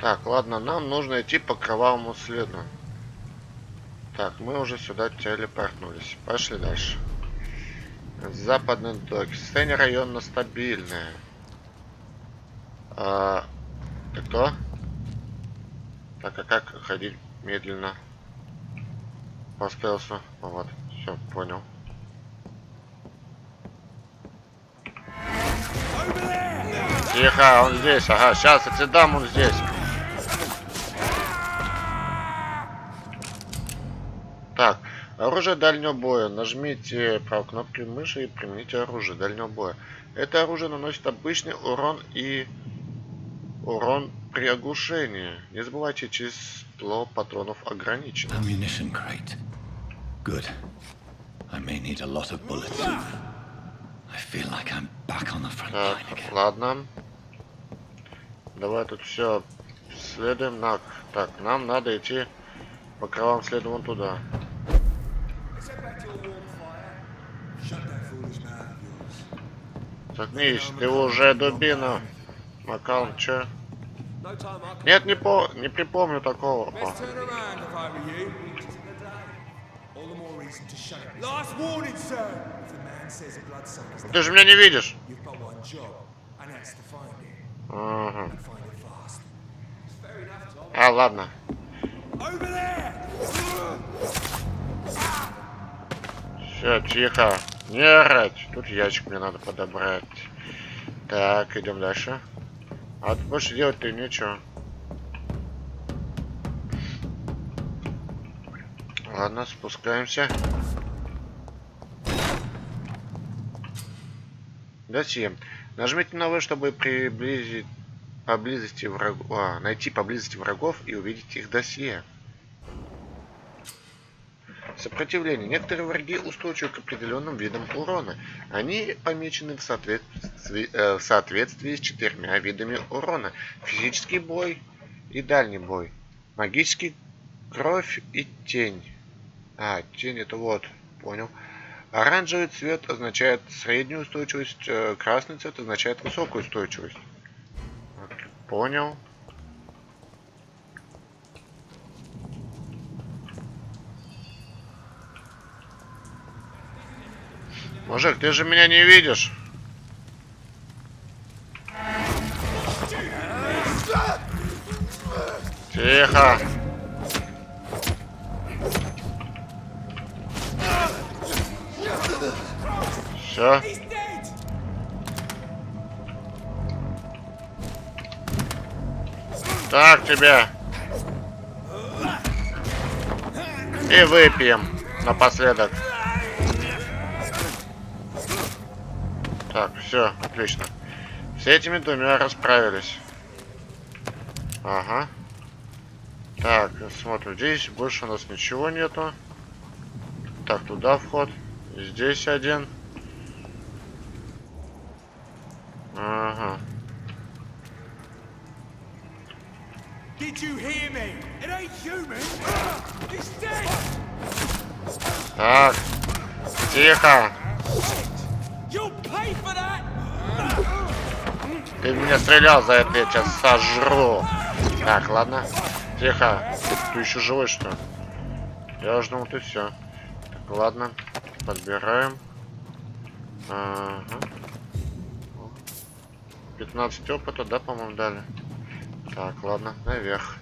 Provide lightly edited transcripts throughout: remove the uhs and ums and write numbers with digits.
Так, ладно, нам нужно идти по кровавому следу. Так, мы уже сюда телепортнулись. Пошли дальше. Западный док. Состояние района стабильное. Ты кто? Так, а как ходить медленно? По стелсу. Вот, все, понял. Тихо, он здесь. Ага, сейчас я тебе дам, он здесь. Так, оружие дальнего боя. Нажмите правой кнопкой мыши и примените оружие дальнего боя. Это оружие наносит обычный урон и урон при оглушении. Не забывайте, число патронов ограничено. Ammunition crate. Good. I may need a lot of bullets. I feel like I'm back on the front line again. Ладно. Давай тут все следуем на. Так, нам надо идти по кровавым следу вон туда. Заткнись, ты уже дубина. Макал, чё? Нет, не припомню такого. Ты же меня не видишь. Ага. А, ладно. Все, тихо. Не орать. Тут ящик мне надо подобрать. Так, идем дальше. А тут больше делать-то нечего. Ладно, спускаемся. Досье. Нажмите на В, чтобы найти поблизости врагов и увидеть их досье. Сопротивление. Некоторые враги устойчивы к определенным видам урона. Они помечены в соответствии с 4 видами урона. Физический бой и дальний бой. Магический, кровь и тень. А, тень это вот, понял. Оранжевый цвет означает среднюю устойчивость, красный цвет означает высокую устойчивость. Понял. Мужик, ты же меня не видишь. Тихо. Все. Так тебя. И выпьем напоследок. Так, все, отлично. С этими двумя расправились. Ага. Так, смотрим. Здесь больше у нас ничего нету. Так, туда вход. Здесь один. Ага. Так. Тихо. Ты в меня стрелял, за это я тебя сожру. Так, ладно. Тихо. Ты еще живой, что ли? Я жду, ты все. Так, ладно. Подбираем. Ага. 15 опыта, да, по-моему, дали. Так, ладно, наверх.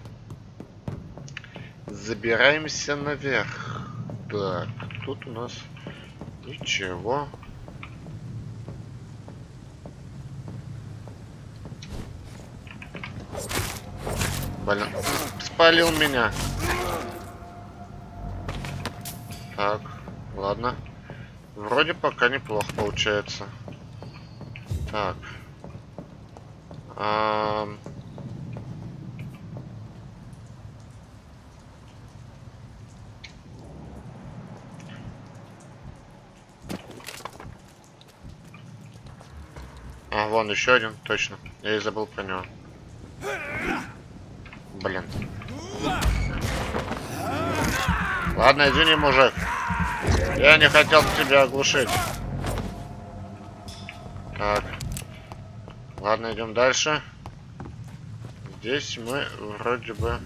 Забираемся наверх. Так, тут у нас ничего. Блин, спалил меня. Так, ладно. Вроде пока неплохо получается. Так. А, вон еще один, точно. Я и забыл про него. Блин. Ладно, извини, мужик. Я не хотел тебя оглушить. Так. Ладно, идем дальше. здесь мы вроде бы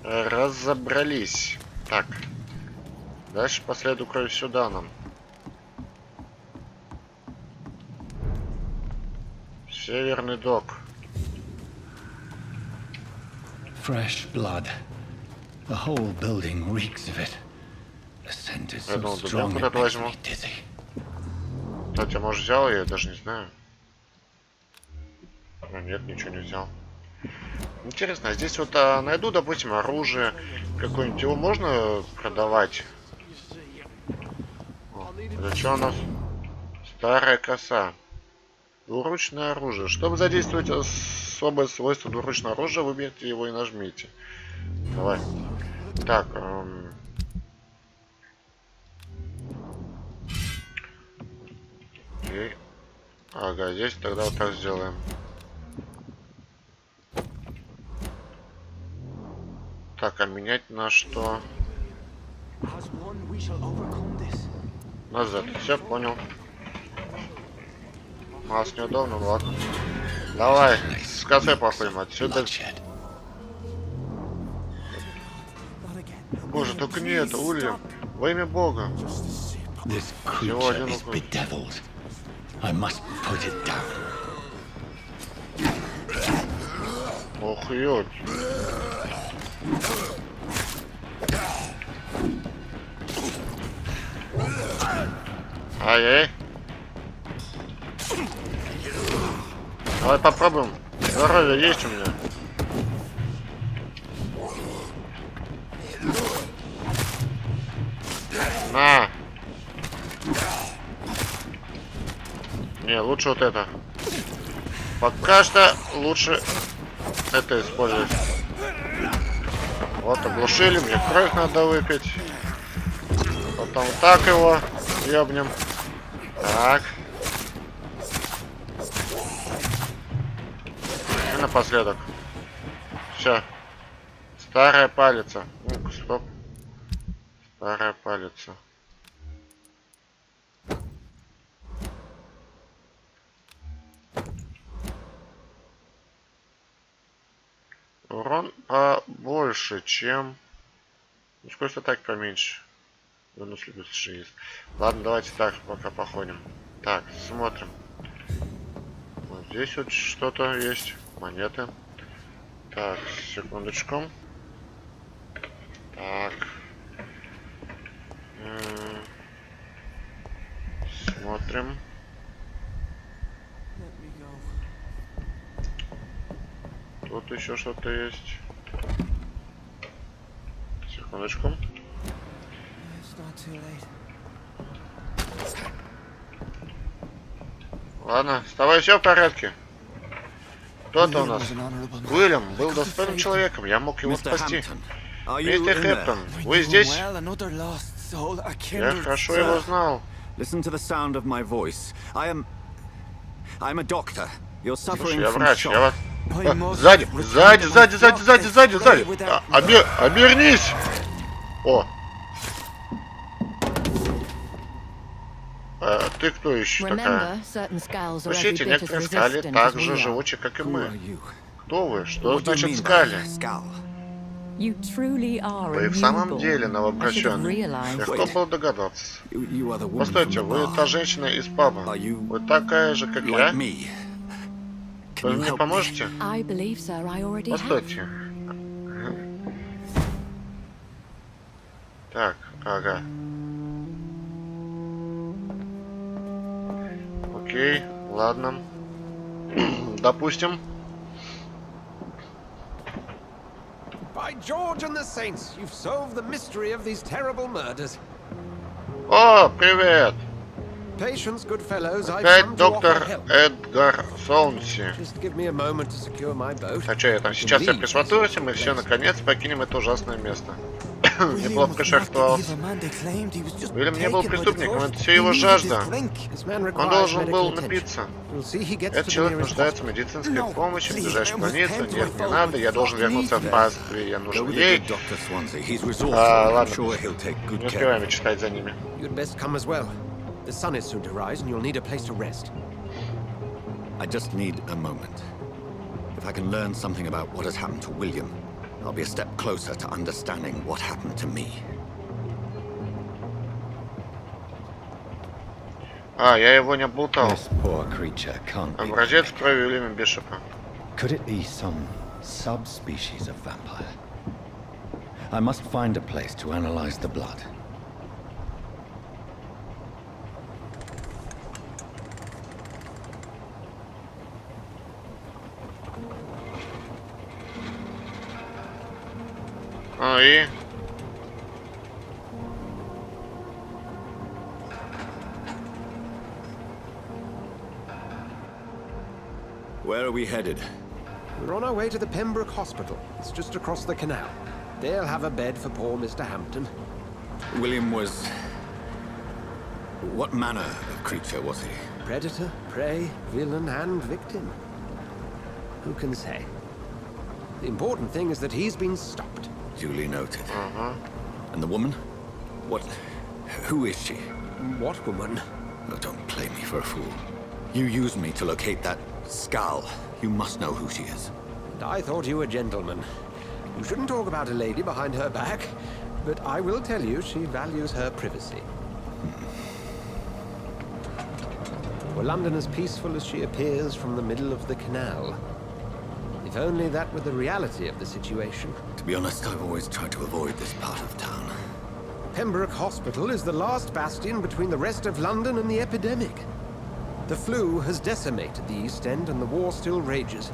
разобрались. Так. Дальше по следу крови сюда нам. Северный док. Fresh blood. The whole building reeks of it. The scent is so strong it makes me dizzy. Кстати, может взял, я даже не знаю. Но нет, ничего не взял. Интересно, а здесь вот найду, допустим, оружие какое-нибудь. Его можно продавать? О, это что у нас? Старая коса. Двуручное оружие. Чтобы задействовать особое свойство двуручного оружия, выберите его и нажмите. Давай. Так. Окей. Ага, здесь тогда вот так сделаем. Так, а менять на что? Назад. Все, понял. Нас неудобно, ладно. Давай, с косой походим отсюда. Боже, только не это, Улья. Во имя Бога. Всего один укус. Ох, ёль. Ай-яй. Давай попробуем. Здоровье есть у меня. На. Не, лучше вот это. Пока что лучше это использовать. Вот оглушили, мне кровь надо выпить. Потом так его ёбнем. Так. И напоследок. Все. Старая палица. Ну-ка, стоп. Старая палица. Урон побольше, чем... Ну, скорость атаки поменьше. Бонус любит есть. Ладно, давайте так пока походим. Так, смотрим. Вот здесь вот что-то есть. Монеты. Так, секундочку. Так. Смотрим. Тут еще что-то есть. Секундочку. Ладно, с тобой все в порядке. Кто-то у нас. Уильям был достойным человеком, я мог его спасти. Мистер Хэптон, вы здесь? Я хорошо его знал. Слушай, я врач, я вас... Сзади! Обернись! О! Ты кто еще такая? Слушайте, некоторые скали так же живучи, как и мы. Кто вы? Что значит скали? Вы в самом деле новообращенный. Легко было догадаться. Постойте, вы та женщина из паба. Вы такая же, как я? Вы мне поможете? Постойте. Так, ага. Окей, ладно. Допустим. О, привет! Опять доктор Эдгар Солнси. А что я там? Сейчас я пришвартуюсь, и мы все наконец покинем это ужасное место. Неплохо пришвартовался. Уильям не был преступником, это все его жажда. Он должен был напиться. Этот человек нуждается в медицинской помощи, в ближайшей больнице. Нет, не надо, я должен вернуться в Паспри, я нужен ей. Ладно, не успеваем читать за ними. The sun is soon to rise, and you'll need a place to rest. I just need a moment. If I can learn something about what has happened to William, I'll be a step closer to understanding what happened to me. А, я его не облутал. This poor creature can't be. Образец крови Уильяма Бишопа. Could it be some subspecies of vampire? I must find a place to analyze the blood. Ну и... Where are we headed? We're on our way to the Pembroke Hospital. It's just across the canal. They'll have a bed for poor Mr. Hampton. William was... What manner of creature was he? Predator, prey, villain, and victim. Who can say? The important thing is that he's been stopped. Duly noted. And the woman? What... Who is she? What woman? Oh, don't play me for a fool. You used me to locate that skull. You must know who she is. And I thought you a gentleman. You shouldn't talk about a lady behind her back, but I will tell you she values her privacy. Were London as peaceful as she appears from the middle of the canal? If only that were the reality of the situation. To be honest, I've always tried to avoid this part of town. Pembroke Hospital is the last bastion between the rest of London and the epidemic. The flu has decimated the East End and the war still rages.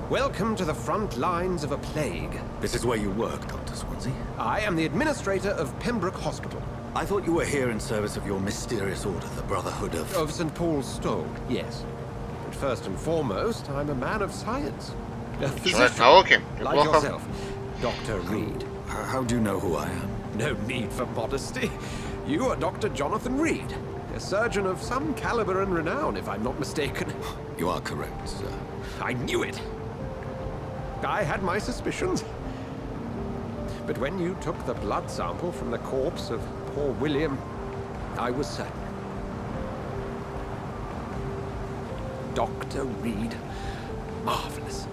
Welcome to the front lines of a plague. This is where you work, Dr. Swansea? I am the administrator of Pembroke Hospital. I thought you were here in service of your mysterious order, the Brotherhood of... Of St. Paul's Stone, yes. But first and foremost, I'm a man of science. A Человек physician, науки. like Неплохо. yourself, Dr. Reed. How do you know who I am? No need for modesty. You are Dr. Jonathan Reed, a surgeon of some caliber and renown, if I'm not mistaken. You are correct, sir. I knew it! I had my suspicions. But when you took the blood sample from the corpse of poor William, I was certain. Dr. Reed. Marvelous.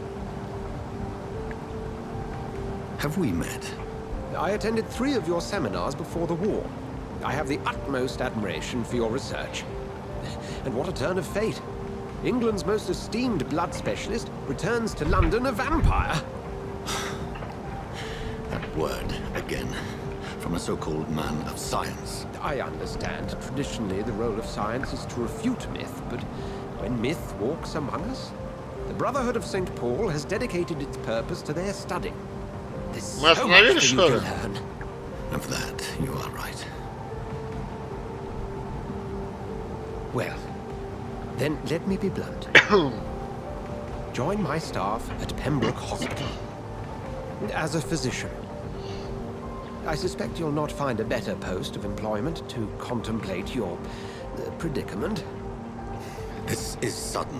Have we met? I attended 3 of your seminars before the war. I have the utmost admiration for your research. And what a turn of fate. England's most esteemed blood specialist returns to London a vampire. That word, again. From a so-called man of science. I understand. Traditionally, the role of science is to refute myth, but when myth walks among us, the Brotherhood of St. Paul has dedicated its purpose to their study. There's so much for you to learn. Of that, you are right. Well, then let me be blunt. Join my staff at Pembroke Hospital. As a physician. I suspect you'll not find a better post of employment to contemplate your predicament. This is sudden.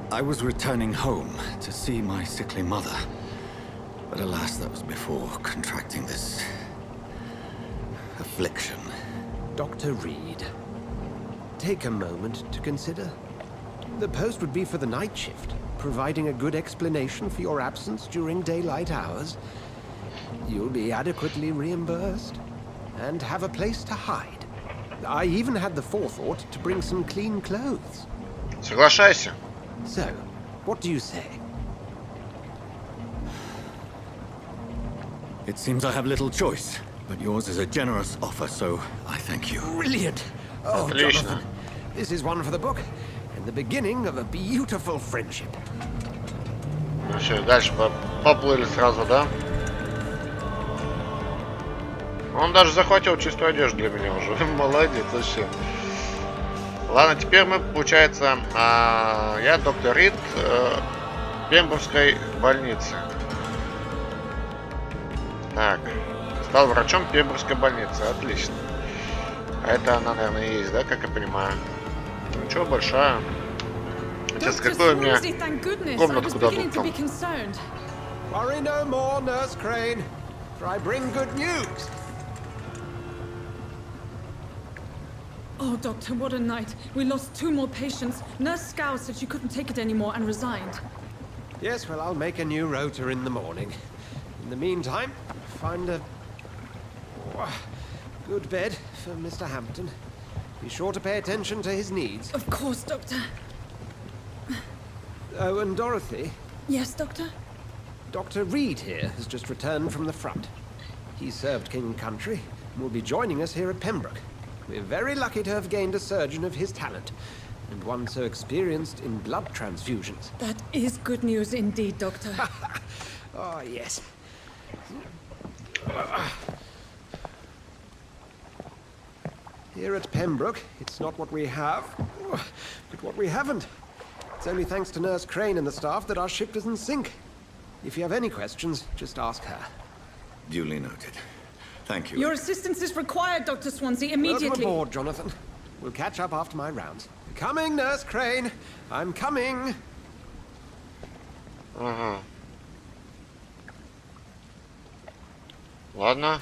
I was returning home to see my sickly mother. But alas, that was before contracting this... affliction. Dr. Reed, take a moment to consider. The post would be for the night shift, providing a good explanation for your absence during daylight hours. You'll be adequately reimbursed and have a place to hide. I even had the forethought to bring some clean clothes. Соглашайся. So, what do you say? It seems I have little choice, but yours is a generous offer, so I thank you. Brilliant! Oh, Отлично. Jonathan, this is one for the book, and the beginning of a beautiful friendship. Ну все, дальше поплыли сразу, да? Он даже захватил чистую одежду для меня уже. Молодец, вообще. Ладно, теперь мы, получается, я доктор Рид Пембургской больницы. Так, стал врачом Пембургской больницы, отлично. А это она, наверное, и есть, да, как я понимаю? Ничего, большая. Сейчас какой у меня комнату куда тут там? Worry no more, Nurse Crane, for I bring good news. Oh, Doctor, what a night. We lost 2 more patients. Nurse Scow said she couldn't take it anymore and resigned. Yes, well, I'll make a new rota in the morning. In the meantime, find a good bed for Mr. Hampton. Be sure to pay attention to his needs. Of course, Doctor. Oh, and Dorothy, Yes, Doctor? Dr. Reed here has just returned from the front. He served King Country and will be joining us here at Pembroke. We're very lucky to have gained a surgeon of his talent, and one so experienced in blood transfusions. That is good news indeed, Doctor. Oh, yes. Here at Pembroke, it's not what we have, but what we haven't. It's only thanks to Nurse Crane and the staff that our ship doesn't sink. If you have any questions, just ask her. Duly noted. Thank you. Your assistance is required, Dr. Swansea, immediately. Welcome aboard, Jonathan. We'll catch up after my rounds. Coming, Nurse Crane. I'm coming. Ага. Ладно.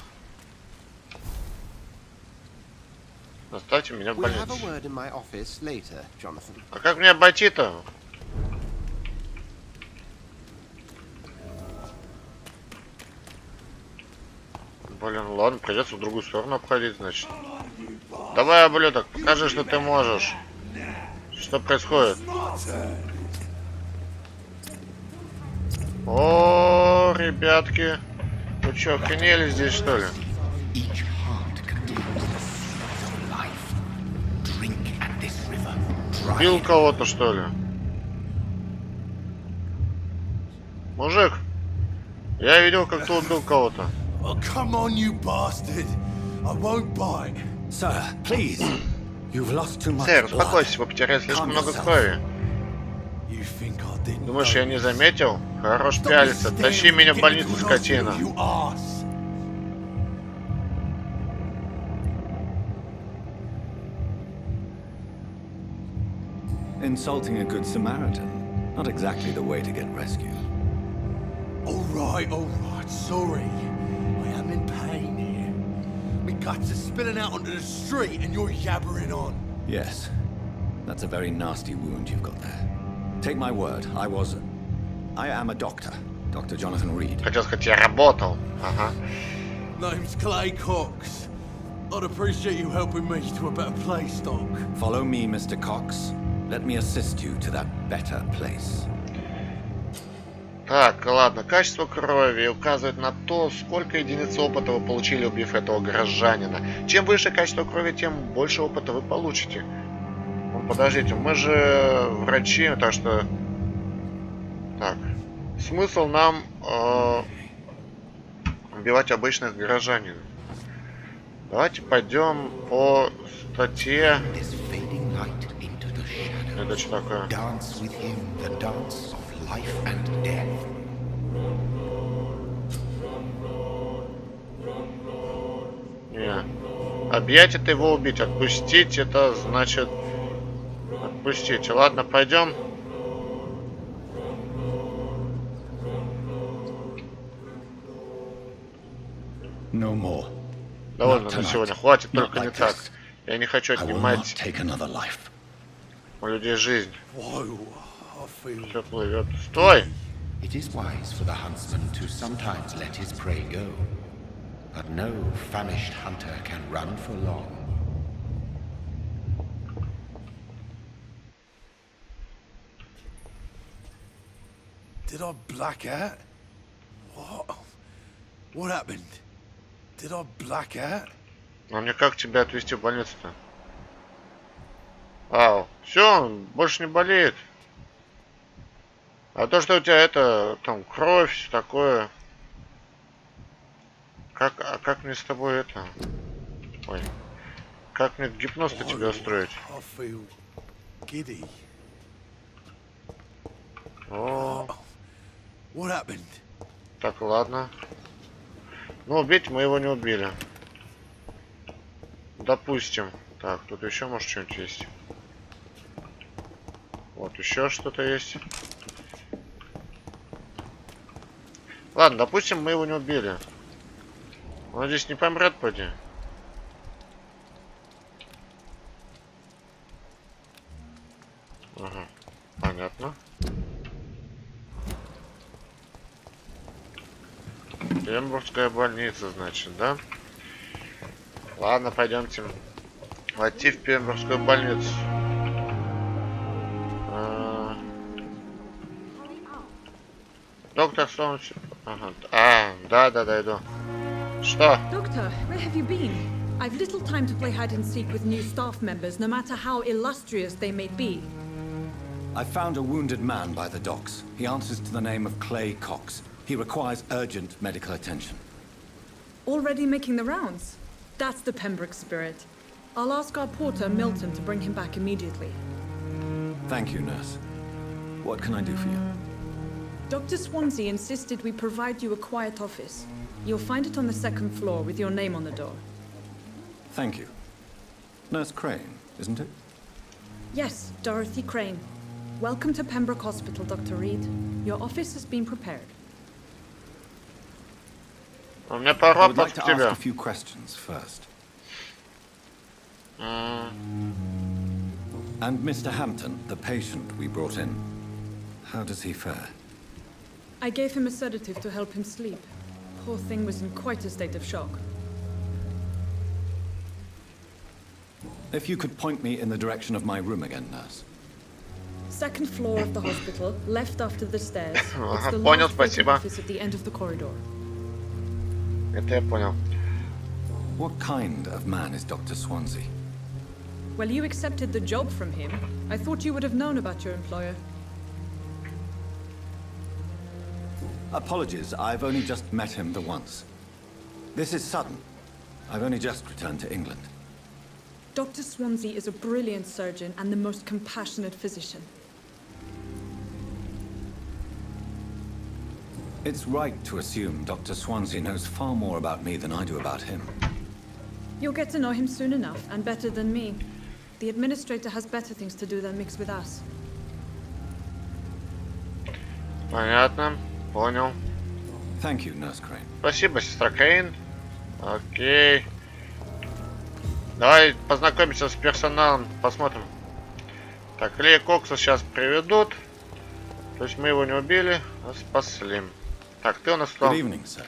Оставьте меня в We'll have a больнице. word in my office later, Jonathan. А как мне обойти-то? Блин, ладно, придется в другую сторону обходить, значит. Давай, ублюдок, покажи, что ты можешь. Что происходит? О, ребятки. Вы что, охренели здесь, что ли? Бил кого-то, что ли? Мужик, я видел, как ты убил кого-то. Oh, come on, you bastard! I won't bite. Sir, please. You've lost too much Сэр, blood. успокойся, вы потеряли слишком много крови. You think I didn't Думаешь, я know? не заметил? Хорош Stop пялиться. staring Тащи меня в and get больницу, into the скотина. hospital, you ass. Insulting a good Samaritan. Not exactly the way to get rescued. All right, sorry. I am in pain here. My guts are spilling out onto the street and you're yabbering on. Yes. That's a very nasty wound you've got there. Take my word, I am a doctor. Dr. Jonathan Reed. Хотел сказать, я работал. Ага. Name's Clay Cox. I'd appreciate you helping me to a better place, Doc. Follow me, Mr. Cox. Let me assist you to that better place. Так, ладно. Качество крови указывает на то, сколько единиц опыта вы получили, убив этого горожанина. Чем выше качество крови, тем больше опыта вы получите. Ну, подождите, мы же врачи, так что... Так. Смысл нам убивать обычных горожанин? Давайте пойдем по статье... Это что такое? Dance with him the dance of life and death. Не. Объять это его убить. Отпустить это значит... Отпустить. Ладно, пойдем. No more. Довольно на сегодня. Хватит, Not только не like так. this. Я не хочу I will not отнимать take another life. у людей жизнь. Whoa, I feel... Все плывет. Стой! It is wise for the huntsman to sometimes let his prey go, but no famished hunter can run for long. Did I black out? What? What happened? Did I black out? А мне как тебя отвезти в больницу-то? Ау, все, больше не болеет. А то, что у тебя это, там, кровь, все такое. А как мне с тобой это? Ой. Как мне гипноз-то тебе устроить? I feel giddy. О, What happened? так, ладно. Ну, убить мы его не убили. Допустим. Так, тут еще, может, что-нибудь есть. Вот, еще что-то есть. Ладно, допустим, мы его не убили. Он здесь не помрет, поди. Ага, понятно. Пембургская больница, значит, да? Ладно, пойдемте войти в Пембургскую больницу. Доктор Солнце. Ага. Да, иду. Что? Doctor, where have you been? I've little time to play hide and seek with new staff members, no matter how illustrious they may be. I found a wounded man by the docks. He answers to the name of Clay Cox. He requires urgent medical attention. Already making the rounds? That's the Pembroke spirit. I'll ask our porter, Milton, to bring him back immediately. Thank you, nurse. What can I do for you? Dr. Swansea insisted we provide you a quiet office. You'll find it on the second floor with your name on the door. Thank you. Nurse Crane, isn't it? Yes, Dorothy Crane. Welcome to Pembroke Hospital, Dr. Reed. Your office has been prepared. У меня I пора would like под to ask тебя. a few questions first. And Mr. Hampton, the patient we brought in, how does he fare? I gave him a sedative to help him sleep. Poor thing was in quite a state of shock. If you could point me in the direction of my room again, nurse. Second floor of the hospital, left after the stairs. It's the Понял, last vacant спасибо. office at the end of the corridor. Это я понял. What kind of man is Dr. Swansea? Well, you accepted the job from him. I thought you would have known about your employer. Apologies, I've only just met him the once. This is sudden. I've only just returned to England. Dr. Swansea is a brilliant surgeon and the most compassionate physician. It's right to assume Dr. Swansea knows far more about me than I do about him. You'll get to know him soon enough, and better than me. The administrator has better things to do than mix with us. Понятно. Понял. Thank you, Nurse Crane. Спасибо, сестра Крейн. Окей. Давай познакомимся с персоналом. Посмотрим. Так, Клея Кокса сейчас приведут. То есть мы его не убили, а спасли. Так, ты у нас кто? Good evening, sir.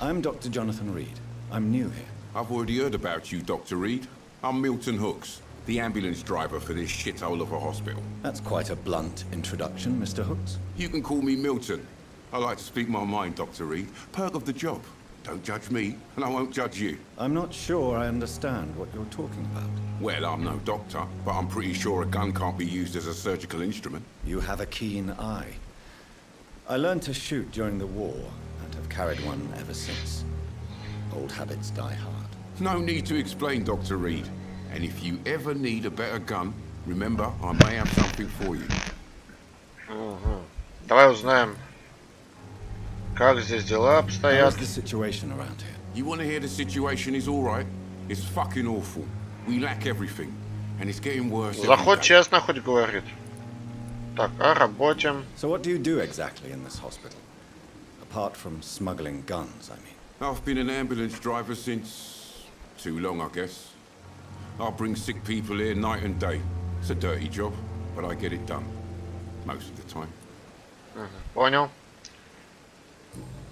I'm Dr. Jonathan Reed. I'm new here. I've already heard about you, Dr. Reed. I'm Milton Hooks, the ambulance driver for this shithole of a hospital. That's quite a blunt introduction, Mr. Hooks. You can call me Milton. I like to speak my mind, Dr. Reed. Perk of the job. Don't judge me, and I won't judge you. I'm not sure I understand what you're talking about. Well, I'm no doctor, but I'm pretty sure a gun can't be used as a surgical instrument. You have a keen eye. I learned to shoot during the war, and have carried one ever since. Old habits die hard. No need to explain, Dr. Reed. And if you ever need a better gun, remember, I may have something for you. Давай узнаем, как здесь дела How's обстоят. the situation around here? You want to hear the situation is all right? It's fucking awful. We lack everything, and it's getting worse every Заход day. честно хоть говорит. Так, о работе. So what do you do exactly in this hospital? Apart from smuggling guns, I mean. I've been an ambulance driver since... too long, I guess. I bring sick people here night and day. It's a dirty job, but I get it done. Most of the time. Понял.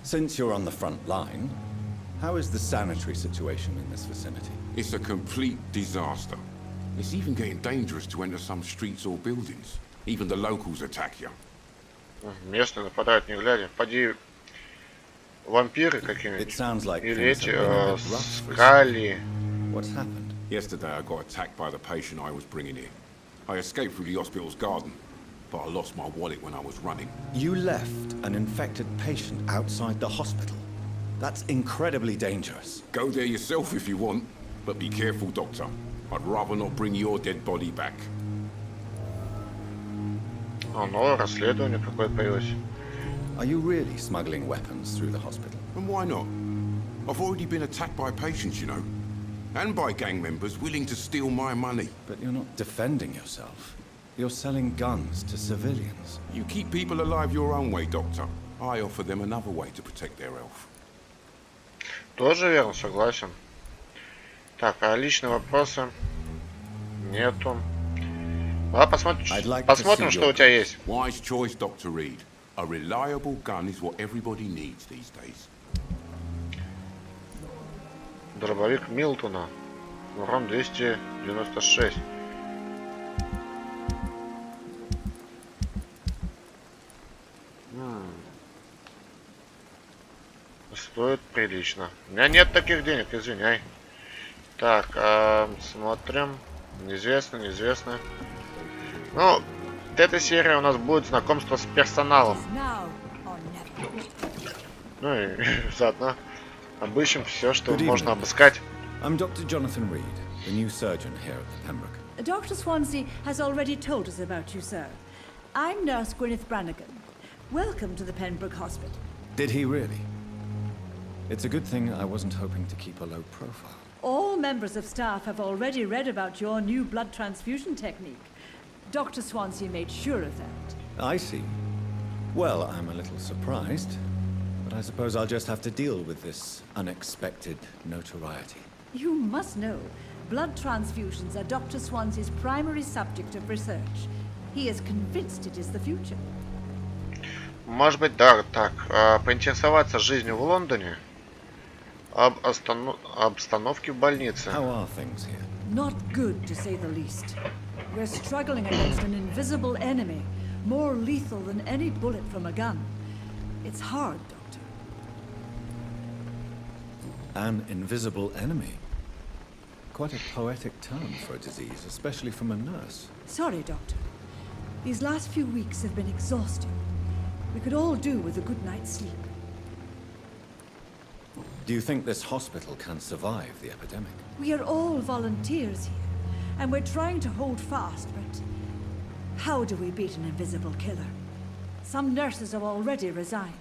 Since you're on the front line, how is the sanitary situation in this vicinity? It's a complete disaster. It's even getting dangerous to enter some streets or buildings. Even the locals attack you. Местные нападают не глядя. Поди вампиры It какие-нибудь. sounds like Или things эти have been a bit rough recently. скали. What's happened? Yesterday I got attacked by the patient I was bringing in. I escaped through the hospital's garden, but I lost my wallet when I was running. You left an infected patient outside the hospital. That's incredibly dangerous. Go there yourself if you want, but be careful, Doctor. I'd rather not bring your dead body back. О, новое расследование какое-то появилось. Are you really smuggling weapons through the hospital? And why not? I've already been attacked by patients, you know. And by gang members willing to steal my money. But you're not defending yourself. You're selling guns to civilians. You keep people alive your own way, Doctor. I offer them another way to protect their health. Тоже верно, согласен. Так, а личные вопросы? Нету. Давай посмотрим, I'd like to посмотрим, see что your у тебя есть. Wise choice, Dr. Reed. A reliable gun is what everybody needs these days. Дробовик Милтона. Урон 296. Стоит прилично. У меня нет таких денег, извиняй. Так, смотрим. Неизвестно, неизвестно. Ну, эта серия у нас будет знакомство с персоналом. Ну и заодно обыщем все, что можно обыскать. I'm Dr. Jonathan Reed, the new surgeon here at the Pembroke. Dr. Swansea has already told us about you, sir. I'm Nurse Gwyneth Brannigan. Welcome to the Pembroke Hospital. Did he really? It's a good thing I wasn't hoping to keep a low profile. All members of staff have already read about your new blood transfusion technique. Dr. Swansea made sure of that. I see. Well, I'm a little surprised, but I suppose I'll just have to deal with this unexpected notoriety. You must know, blood transfusions are Dr. Swansea's primary subject of research. He is convinced it is the future. Может быть, да, так, поинтересоваться жизнью в Лондоне, об обстановке в больнице. How are things here? Not good, to say the least. We're struggling against an invisible enemy, more lethal than any bullet from a gun. It's hard, Doctor. An invisible enemy? Quite a poetic term for a disease, especially from a nurse. Sorry, Doctor. These last few weeks have been exhausting. We could all do with a good night's sleep. Do you think this hospital can survive the epidemic? We are all volunteers here, and we're trying to hold fast, but how do we beat an invisible killer? Some nurses have already resigned.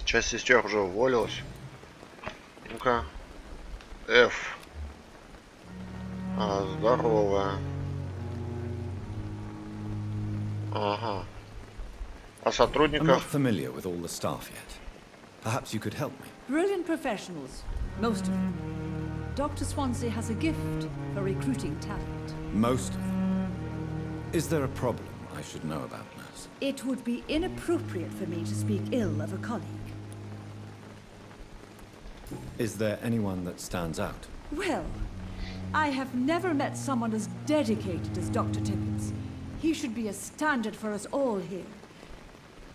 Часть сестер уже уволилась. Ну-ка. F. Здорово. Ага. А I'm not сотрудников? familiar with all the staff yet. Perhaps you could help me. Brilliant professionals, most of them. Dr. Swansea has a gift for recruiting talent. Most of them. Is there a problem I should know about, nurse? It would be inappropriate for me to speak ill of a colleague. Is there anyone that stands out? Well, I have never met someone as dedicated as Dr. Tippett. He should be a standard for us all here.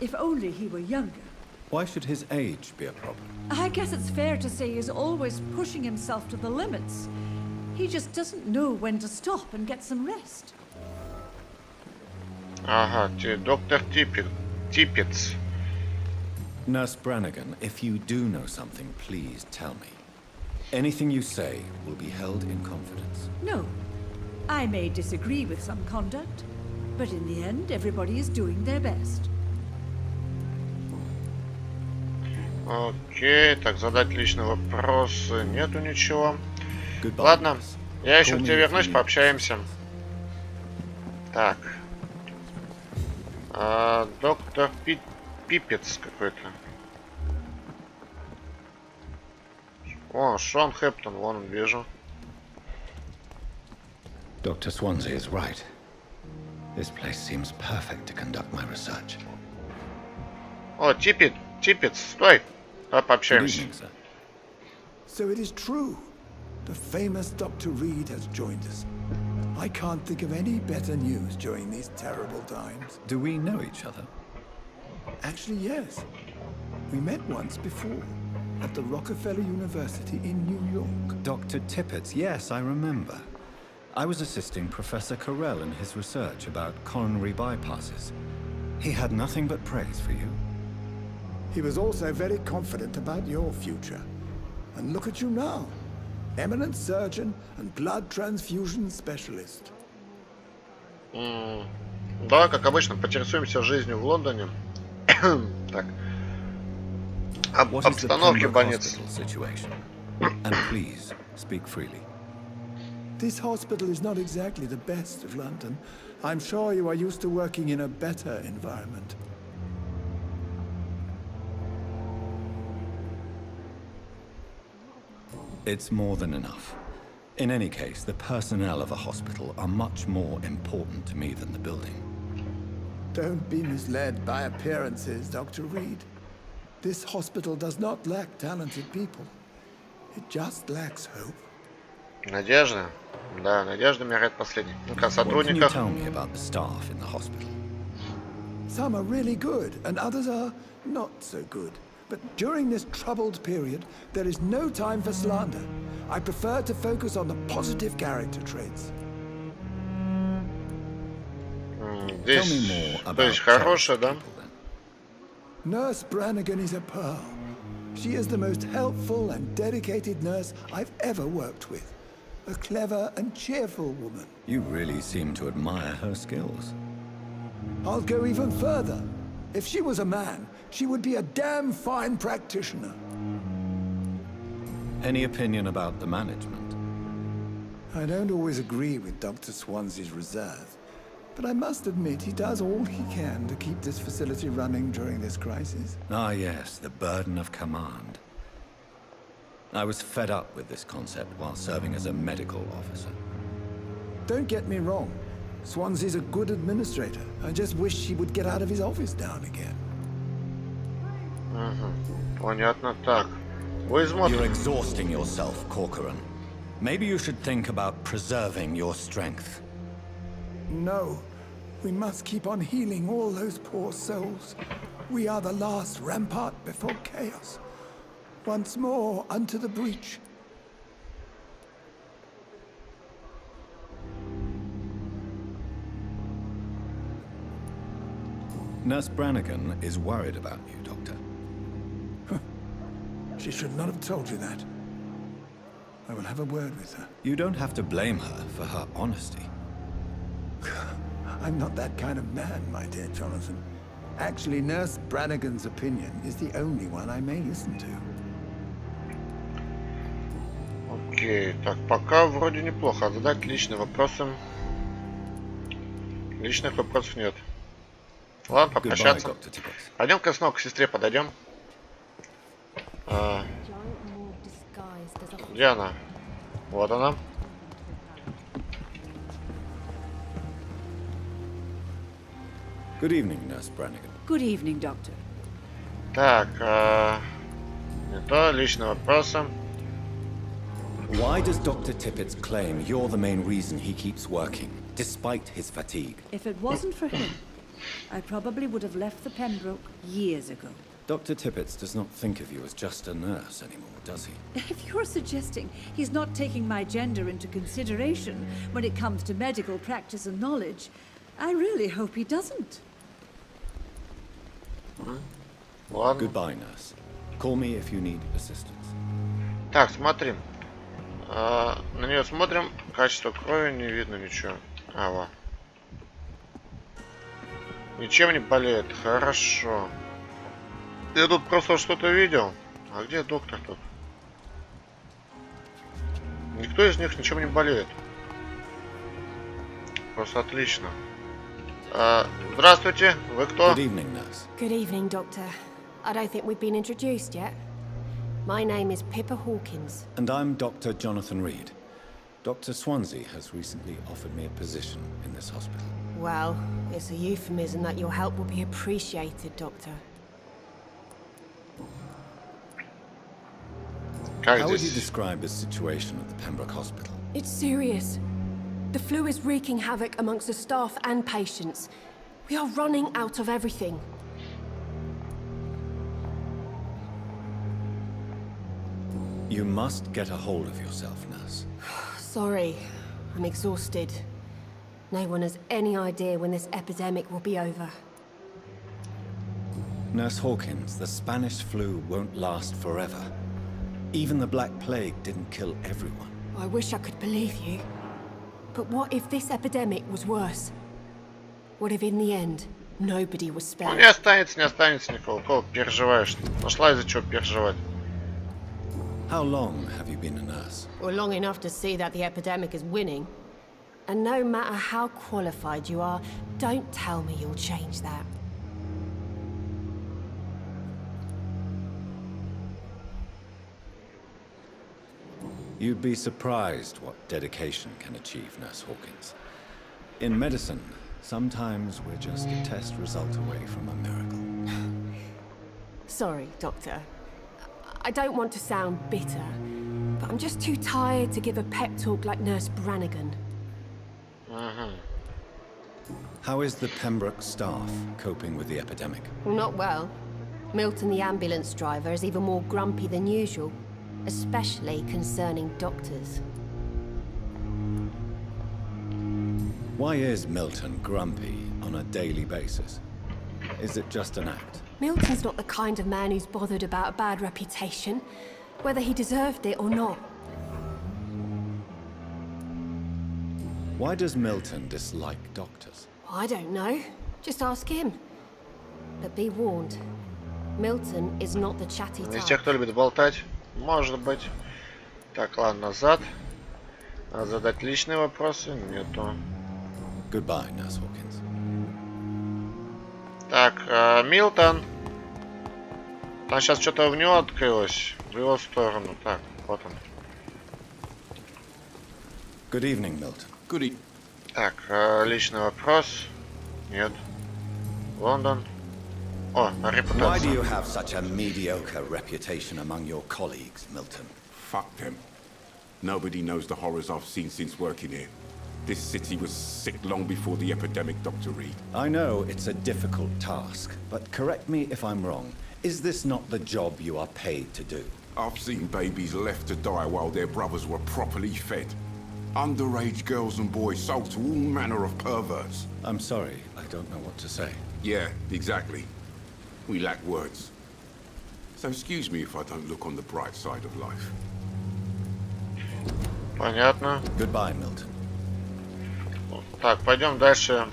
If only he were younger. Why should his age be a problem? I guess it's fair to say he's always pushing himself to the limits. He just doesn't know when to stop and get some rest. Ага, доктор Типпетс. Nurse Brannigan, if you do know something, please tell me. Anything you say will be held in confidence. No, I may disagree with some conduct, but in the end, everybody is doing their best. Окей, так, задать личный вопрос. Нету ничего. Goodbye. Ладно, я еще Call к me тебе if вернусь, you need пообщаемся. Так. Доктор Пипец какой-то. О, Шон Хэптон, вон он, вижу. Dr. Swansea is right. This place seems perfect to conduct my research. О, Типпец, стой. Давай Good пообщаемся. evening, sir. So it is true. The famous Dr. Reed has joined us. I can't think of any better news during these terrible times. Do we know each other? Actually, yes. We met once before at the Rockefeller University in New York. Dr. Tippett, yes, I remember. I was assisting Professor Carell in his research about coronary bypasses. He had nothing but praise for you. He was also very confident about your future. And look at you now. Eminent surgeon and blood transfusion specialist. Да, как обычно, поинтересуемся жизнью в Лондоне. Так. What is the Обстановке в Pembroke больнице. Hospital situation? And please, speak freely. This hospital is not exactly the best of London. I'm sure you are used to working in a better environment. It's more than enough. In any case, the personnel of a hospital are much more important to me than the building. Don't be misled by appearances, Dr. Reed. This hospital does not lack talented people. It just lacks hope. Надежда. Да, надежда умирает последней. Ну-ка, What can you сотрудников. tell me about the staff in the hospital? Some are really good, and others are not so good. But during this troubled period, there is no time for slander. I prefer to focus on the positive character traits. Tell me Здесь, more то about есть, хорошая, cherished да? people, then. Nurse Brannigan is a pearl. She is the most helpful and dedicated nurse I've ever worked with. A clever and cheerful woman. You really seem to admire her skills. I'll go even further. If she was a man, she would be a damn fine practitioner. Any opinion about the management? I don't always agree with Dr. Swansea's reserve, but I must admit he does all he can to keep this facility running during this crisis. Ah, yes, the burden of command. I was fed up with this concept while serving as a medical officer. Don't get me wrong. Swansea's a good administrator. I just wish he would get out of his office now and again. Понятно, так. Вы You're измотаны. exhausting yourself, Corcoran. Maybe you should think about preserving your strength. No, we must keep on healing all those poor souls. We are the last rampart before chaos. Once more unto the breach. Nurse Brannigan is worried about you, Doctor. She should not have told you that. I will have a word with her. You don't have to blame her for her honesty. I'm not that kind of man, my dear Jonathan. Actually, Nurse Brannigan's opinion is the only one I may listen to. Окей, так, пока вроде неплохо. А задать личные вопросы? Личных вопросов нет. Ладно, Goodbye, попрощаться. Dr. Tibbets. Пойдем-ка снова к сестре подойдем. Где она? Вот она. Good evening, Nurse Brannigan. Good evening, Doctor. Так, не то, личные вопросы. Why does Dr. Tippett claim you're the main reason he keeps working, despite his fatigue? If it wasn't for him, I probably would have left the Pembroke years ago. Dr. Tippett does not think of you as just a nurse anymore, does he? If you're suggesting he's not taking my gender into consideration when it comes to medical practice and knowledge, I really hope he doesn't. Ладно. Goodbye, nurse. Call me if you need assistance. Так, смотри. На нее смотрим. Качество крови, не видно ничего. Ава. Ничем не болеет. Хорошо. Я тут просто что-то видел. А где доктор тут? Никто из них ничем не болеет. Просто отлично. Здравствуйте. Вы кто? Good evening, nurse. Good evening, Doctor. I don't think we've been introduced yet. My name is Pippa Hawkins. And I'm Dr. Jonathan Reed. Dr. Swansea has recently offered me a position in this hospital. Well, it's a euphemism that your help will be appreciated, Doctor. How would you describe the situation at the Pembroke Hospital? It's serious. The flu is wreaking havoc amongst the staff and patients. We are running out of everything. You must get a hold of yourself, nurse. Sorry, I'm exhausted. No one has any idea when this epidemic will be over. Nurse Hawkins, the Spanish flu won't last forever. Even the Black Plague didn't kill everyone. I wish I could believe you. But what if this epidemic was worse? What if in the end, nobody was spared? Не останется никого. Кого переживаешь? Нашла из-за чего переживать. How long have you been a nurse? Well, long enough to see that the epidemic is winning. And no matter how qualified you are, don't tell me you'll change that. You'd be surprised what dedication can achieve, Nurse Hawkins. In medicine, sometimes we're just a test result away from a miracle. Sorry, Doctor. I don't want to sound bitter, but I'm just too tired to give a pep talk like Nurse Brannigan. How is the Pembroke staff coping with the epidemic? Not well. Milton, the ambulance driver, is even more grumpy than usual, especially concerning doctors. Why is Milton grumpy on a daily basis? Is it just an act? Milton's not the kind of man who's bothered about a bad reputation, whether he deserved it or not. Why does Milton dislike doctors? I don't know. Just ask him. But be warned, Milton is not the chatty Не из type. тех, кто любит болтать. Может быть. Так, ладно, назад. Надо задать личные вопросы. Нету. Goodbye, Nurse Hawkins. Так, Милтон. Там сейчас что-то в него открылось. В его сторону. Так, вот он. Good evening, Milton. Good evening. Так, личный вопрос. Нет. Лондон. О, Why do репутация. you have such a mediocre reputation among your colleagues, Milton? Fuck them. Nobody knows the horrors I've seen since working here. This city was sick long before the epidemic, Dr. Reed. I know it's a difficult task, but correct me if I'm wrong. Is this not the job you are paid to do? I've seen babies left to die while their brothers were properly fed. Underage girls and boys sold to all manner of perverts. I'm sorry, I don't know what to say. Yeah, exactly. We lack words. So excuse me if I don't look on the bright side of life. Понятно. Goodbye, Milton. Так, пойдем дальше.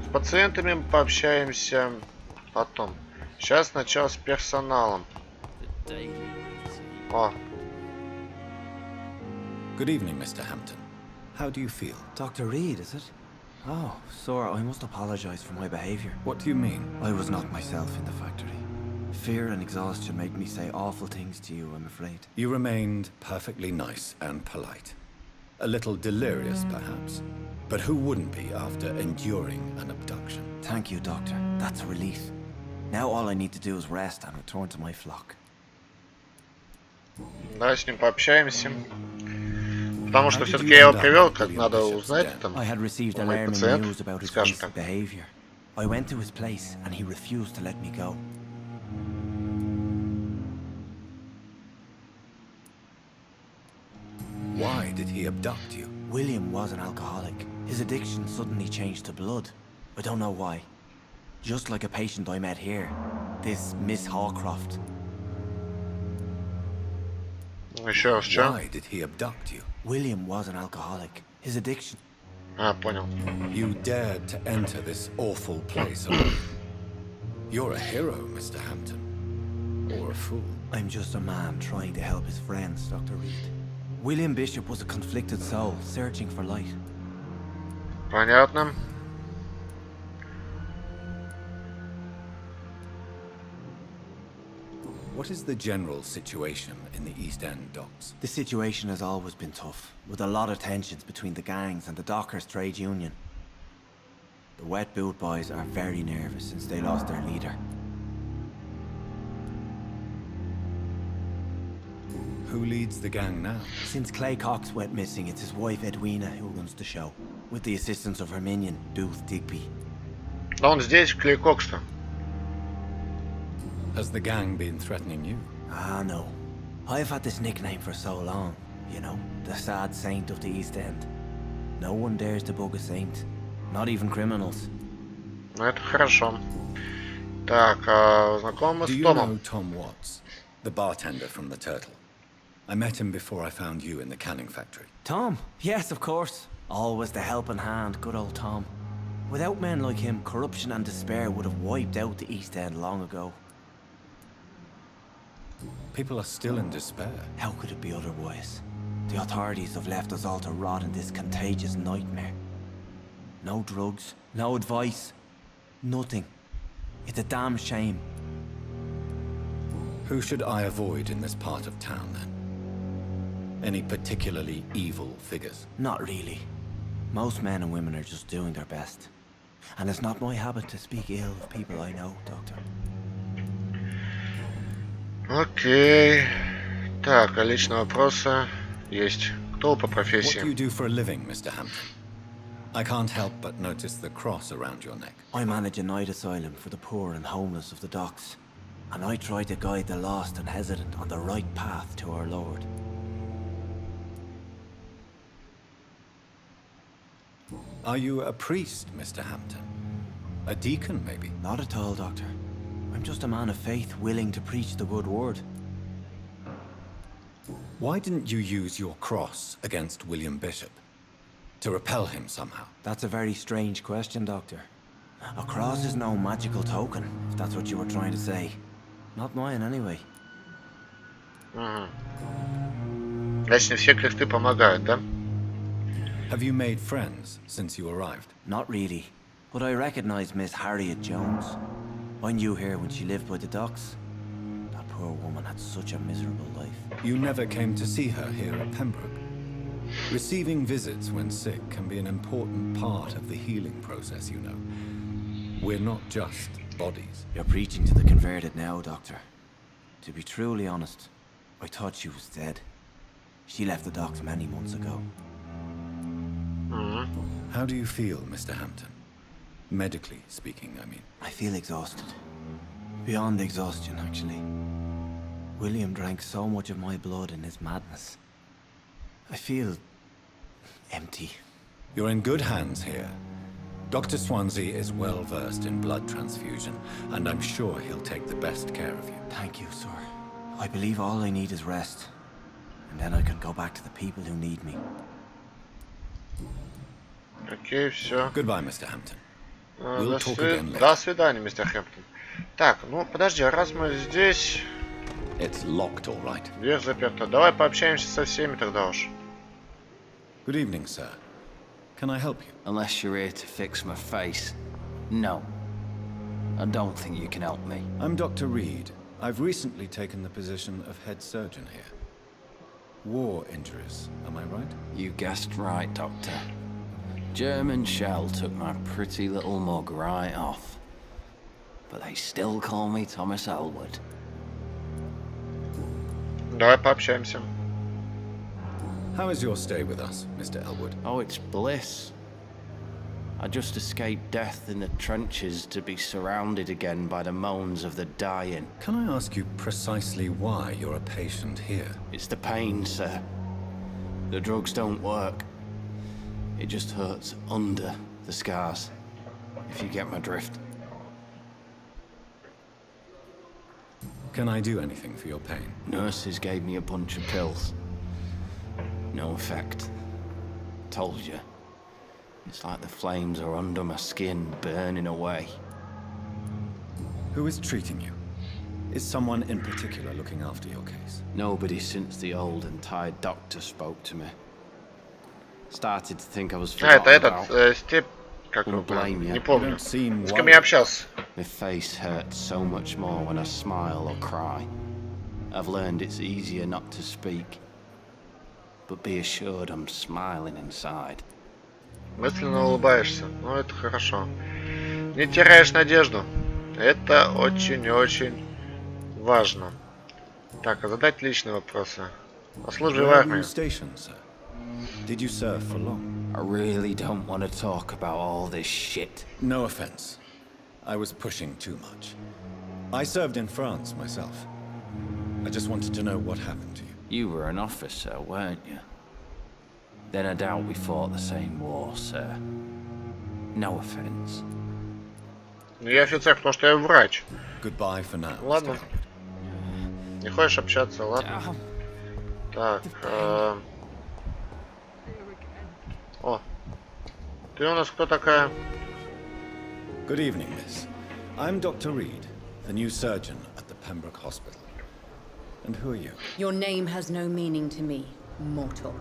С пациентами пообщаемся потом. Сейчас сначала с персоналом. О, Good evening, Mr. Hampton. How do you feel? Dr. Reed, is it? Oh, sir, I must apologize for my behavior. What do you mean? I was not myself in the factory. Fear and exhaustion made me say awful things to you, I'm afraid. You remained perfectly nice and polite. A little delirious, perhaps. But who wouldn't be after enduring an abduction? Thank you, Doctor. That's a relief. Now all I need to do is rest and return to my flock. давай с ним пообщаемся. Потому что все-таки я его привел, как надо узнать там. I had received мой alarming пациент, news about his скажем recent так. behavior. I went to his place and he refused to let me go. Why did he abduct you? William was an alcoholic. His addiction suddenly changed to blood. I don't know why. Just like a patient I met here. This Miss Hawcroft. Еще раз, что? Why did he abduct you? William was an alcoholic. His addiction... А, понял. You dared to enter this awful place alone. You're a hero, Mr. Hampton. Or a fool. I'm just a man trying to help his friends, Dr. Reed. William Bishop was a conflicted soul, searching for light. Понятно. What is the general situation in the East End docks? The situation has always been tough, with a lot of tensions between the gangs and the Dockers trade union. The Wet Boot Boys are very nervous since they lost their leader. Who leads the gang now? Since Clay Cox went missing, it's his wife Edwina who runs the show, with the assistance of her minion, Dooth Digby. Да он здесь, Клей Кокс-то. Has the gang been threatening you? Ah, no. I've had this nickname for so long, you know, the sad saint of the East End. No one dares to bug a saint, not even criminals. Ну, это хорошо. Так, знакомы Do с you know Томом? Tom Watts, the bartender from the Turtle? I met him before I found you in the canning factory. Tom? Yes, of course. Always the helping hand, good old Tom. Without men like him, corruption and despair would have wiped out the East End long ago. People are still in despair. How could it be otherwise? The authorities have left us all to rot in this contagious nightmare. No drugs, no advice, nothing. It's a damn shame. Who should I avoid in this part of town, then? Any particularly evil figures? Not really. Most men and women are just doing their best. And it's not my habit to speak ill of people I know, Doctor. Окей. Так, а личные вопросы есть. Кто по What do you профессии? do for a living, Mr. Hampton? I can't help but notice the cross around your neck. I manage a night asylum for the poor and homeless of the docks, and I try to guide the lost and hesitant on the right path to our Lord. Are you a priest, Mr. Hampton? A deacon, maybe? Not at all, Doctor. I'm just a man of faith willing to preach the good word. Why didn't you use your cross against William Bishop? To repel him somehow? That's a very strange question, Doctor. A cross is no magical token, if that's what you were trying to say. Not mine, anyway. Значит, не все кресты помогают, да? Have you made friends since you arrived? Not really, but I recognize Miss Harriet Jones. I knew her when she lived by the docks. That poor woman had such a miserable life. You never came to see her here at Pembroke? Receiving visits when sick can be an important part of the healing process, you know. We're not just bodies. You're preaching to the converted now, Doctor. To be truly honest, I thought she was dead. She left the docks many months ago. How do you feel, Mr. Hampton? Medically speaking, I mean. I feel exhausted. Beyond exhaustion, actually. William drank so much of my blood in his madness. I feel empty. You're in good hands here. Dr. Swansea is well versed in blood transfusion, and I'm sure he'll take the best care of you. Thank you, sir. I believe all I need is rest, and then I can go back to the people who need me. Окей, все. Goodbye, Mr. Hampton. We'll talk again later. До свидания, мистер Хэмптон. Так, ну подожди, раз мы здесь... It's locked, all right. Дверь заперта. Давай пообщаемся со всеми тогда уж. Good evening, sir. Can I help you? Unless you're here to fix my face. No. I don't think you can help me. I'm Dr. Reed. I've recently taken the position of head surgeon here. War injuries, am I right? You guessed right, Doctor. German shell took my pretty little mug right off. But they still call me Thomas Elwood. Давай пообщаемся. How is your stay with us, Mr. Elwood? Oh, it's bliss. I just escaped death in the trenches to be surrounded again by the moans of the dying. Can I ask you precisely why you're a patient here? It's the pain, sir. The drugs don't work. It just hurts under the scars, if you get my drift. Can I do anything for your pain? Nurses gave me a bunch of pills. No effect. Told you. It's like the flames are under my skin, burning away. Who is treating you? Is someone in particular looking after your case? Nobody since the old and tired doctor spoke to me. Started to think I was forgotten about. Степ... Как его, blame you. не помню. Don't seem С кем я общался? My face hurts so much more when I smile or cry. I've learned it's easier not to speak. But be assured I'm smiling inside. Мысленно улыбаешься. Ну, это хорошо. Не теряешь надежду. Это очень-очень важно. Так, а задать личные вопросы. О службе в армии. Did you serve for long? I really don't want to talk about all this shit. No offense. I was pushing too much. I served in France myself. I just wanted to know what happened to you. You were an officer, weren't you? Then I doubt we fought the same war, sir. No offense. Я офицер, потому что я врач. Goodbye for now. Ладно. Не хочешь общаться, ладно. Так. О. Ты у нас кто такая? Good evening, miss. I'm Dr. Reed, the new surgeon at the Pembroke Hospital. And who are you? Your name has no meaning to me, mortal.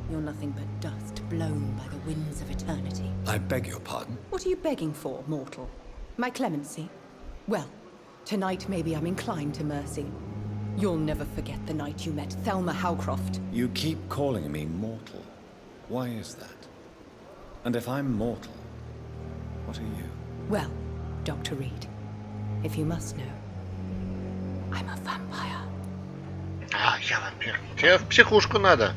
You're nothing but dust blown by the winds of eternity. I beg your pardon? What are you begging for, mortal? My clemency? Well, tonight maybe I'm inclined to mercy. You'll never forget the night you met Thelma Howcroft. You keep calling me mortal. Why is that? And if I'm mortal, what are you? Well, Dr. Reed, if you must know, I'm a vampire. А, я вампир. Тебе в психушку надо.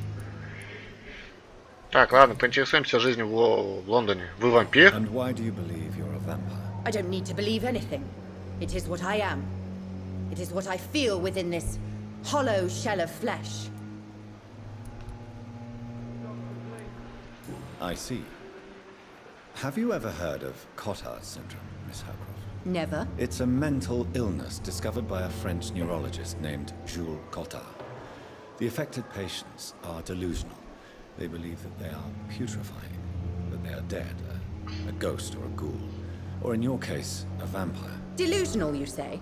Так, ладно, поинтересуемся жизнью в Лондоне. Вы вампир? And why do you believe you're a vampire? I don't need to believe anything. It is what I am. It is what I feel within this hollow shell of flesh. I see. Have you ever heard of Cotard's syndrome, Miss Howcroft? Never. It's a mental illness discovered by a French neurologist named Jules Cotard. The affected patients are delusional. They believe that they are putrefying, that they are dead, a ghost or a ghoul, or in your case, a vampire. Delusional, you say?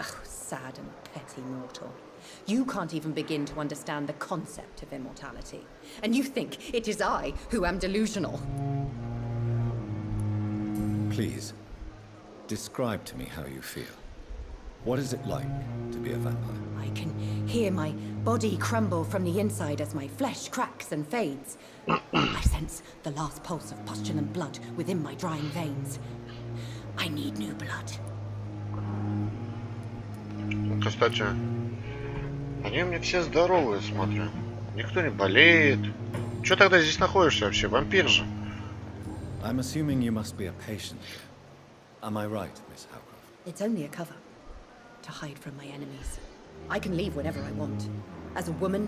Oh, sad and petty mortal. You can't even begin to understand the concept of immortality. And you think it is I who am delusional. Please, describe to me how you feel. What is it like to be a vampire? I can hear my body crumble from the inside as my flesh cracks and fades. I sense the last pulse of postulant blood within my drying veins. I need new blood. Кстати, они у меня все здоровые, смотрю. Никто не болеет. Чё тогда здесь находишься вообще? Вампир же. I'm assuming you must be a patient here. Am I right, Miss Howcroft? It's only a cover. To hide from my enemies. I can leave whenever I want. As a woman,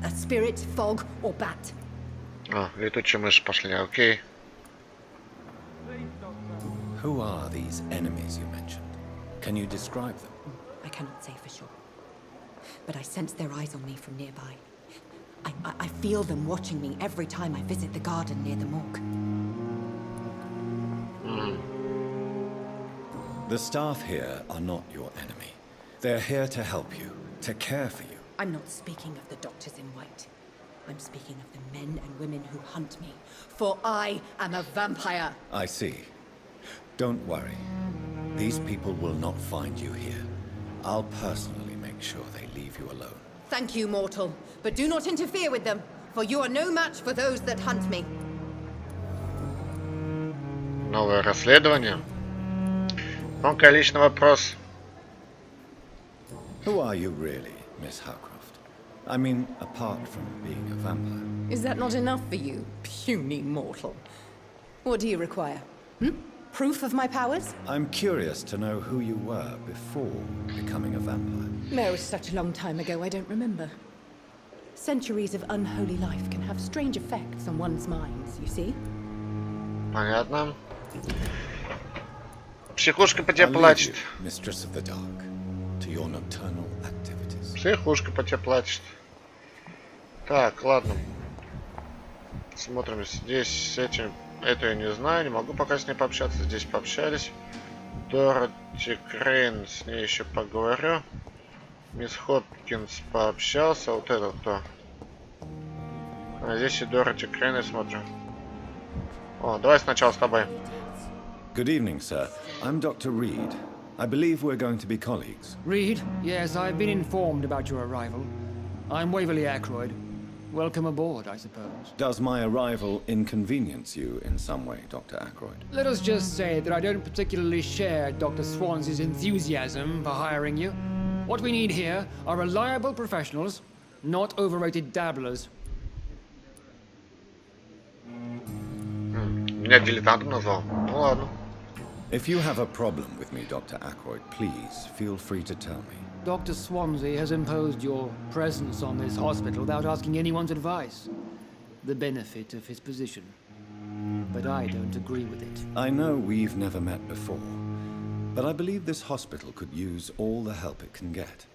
a spirit, fog, or bat. А, летучие мыши пошли, окей. Who are these enemies you mentioned? Can you describe them? I cannot say for sure. But I sense their eyes on me from nearby. I feel them watching me every time I visit the garden near the morgue. The staff here are not your enemy. They're here to help you, to care for you. I'm not speaking of the doctors in white. I'm speaking of the men and women who hunt me. For I am a vampire. I see. Don't worry. These people will not find you here. I'll personally make sure they leave you alone. Thank you, mortal. But do not interfere with them, for you are no match for those that hunt me. Новое расследование. Громко личный вопрос. Who are you really, Miss Howcroft? I mean, apart from being a vampire. Is that not enough for you, puny mortal? What do you require? Proof of my powers? I'm curious to know who you were before becoming a vampire. No, such a long time ago, I don't remember. Centuries of unholy life can have strange effects on one's minds, you see? Понятно. Психушка по тебе плачет. Mistress of the Dark, to your nocturnal activities. Психушка по тебе плачет. Так, ладно. Смотрим здесь с этим. Это я не знаю, не могу пока с ней пообщаться. Здесь пообщались. Дороти Крейн, с ней еще поговорю. Мисс Хопкинс пообщался. Вот это кто? А здесь и Дороти Крейн я смотрю. О, давай сначала с тобой. Good evening, sir. I'm Dr. Reed. I believe we're going to be colleagues. Reed? Yes, I've been informed about your arrival. I'm Waverly Ackroyd. Welcome aboard, I suppose. Does my arrival inconvenience you in some way, Dr. Ackroyd? Let us just say that I don't particularly share Dr. Swans's enthusiasm for hiring you. What we need here are reliable professionals, not overrated dabblers. Меня дилетантом назвал. Ну ладно. If you have a problem with me, Dr. Ackroyd, please feel free to tell me. Dr. Swansea has imposed your presence on this hospital without asking anyone's advice. The benefit of his position. But I don't agree with it. I know we've never met before, but I believe this hospital could use all the help it can get.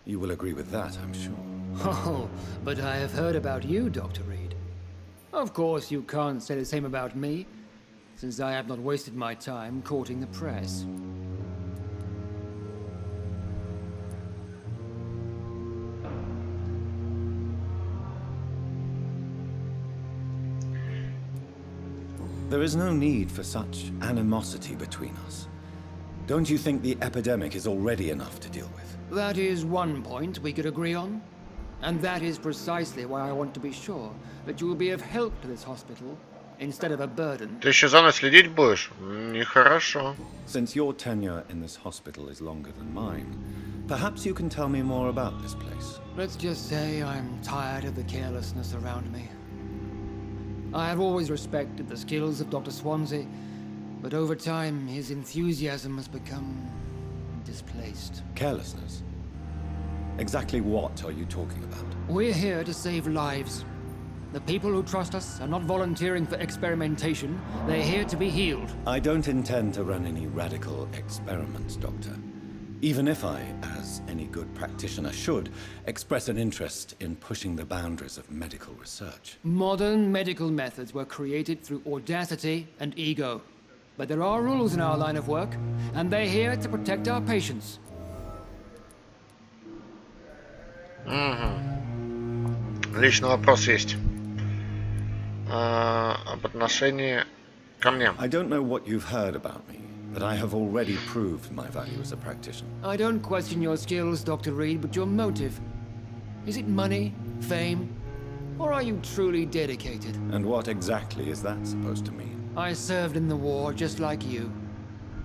You will agree with that, I'm sure. Oh, but I have heard about you, Dr. Reed. Of course, you can't say the same about me, since I have not wasted my time courting the press. There is no need for such animosity between us. Don't you think the epidemic is already enough to deal with? That is one point we could agree on. And that is precisely why I want to be sure that you will be of help to this hospital instead of a burden. Ты еще за мной следить будешь? Нехорошо. Since your tenure in this hospital is longer than mine, perhaps you can tell me more about this place. Let's just say I'm tired of the carelessness around me. I have always respected the skills of Dr. Swansea, but over time his enthusiasm has become displaced. Carelessness? Exactly what are you talking about? We're here to save lives. The people who trust us are not volunteering for experimentation. They're here to be healed. I don't intend to run any radical experiments, Doctor. Even if I, as any good practitioner should, express an interest in pushing the boundaries of medical research. Modern medical methods were created through audacity and ego. But there are rules in our line of work, and they're here to protect our patients. Личный вопрос есть. Об отношении ко мне. I don't know what you've heard about me, but I have already proved my value as a practitioner. I don't question your skills, Dr. Reed, but your motive. Is it money, fame, or are you truly dedicated? And what exactly is that supposed to mean? I served in the war just like you.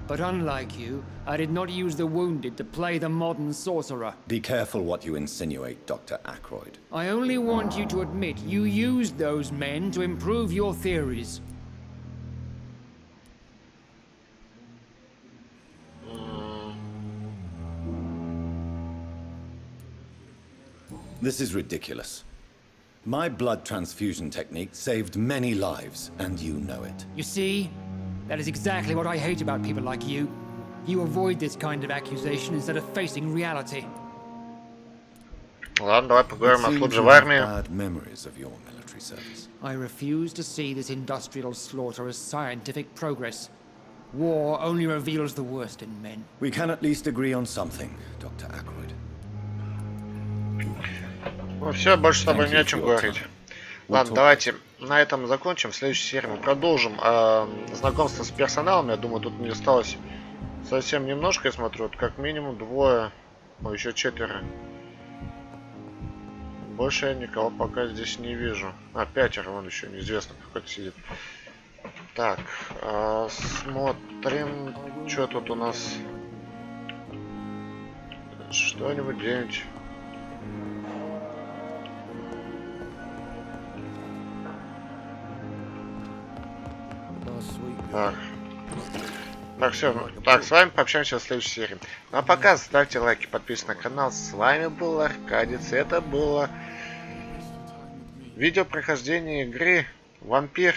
But unlike you, I did not use the wounded to play the modern sorcerer. Be careful what you insinuate, Dr. Aykroyd. I only want you to admit you used those men to improve your theories. This is ridiculous. My blood transfusion technique saved many lives, and you know it. You see? That is exactly what I hate about people like you. You avoid this kind of accusation instead of facing reality. Ладно, давай поговорим о службе в армии. Bad memories of your military service. I refuse to see this industrial slaughter as scientific progress. War only reveals the worst in men. We can at least agree on something, Dr. Aykroyd. Ну все, больше с тобой не о чем говорить. Ладно, давайте на этом закончим. В следующей серии мы продолжим знакомство с персоналом. Я думаю, тут мне осталось совсем немножко, я смотрю. Вот как минимум двое, еще 4. Больше я никого пока здесь не вижу. 5, вон еще неизвестно какой-то сидит. Так, смотрим, что тут у нас. Что-нибудь где-нибудь. Так, все. Так, с вами пообщаемся в следующей серии. Ну а пока ставьте лайки, подписывайтесь на канал. С вами был Arkadets. Это было видео прохождения игры Vampyr.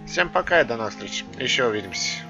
Всем пока и до новых встреч. Еще увидимся.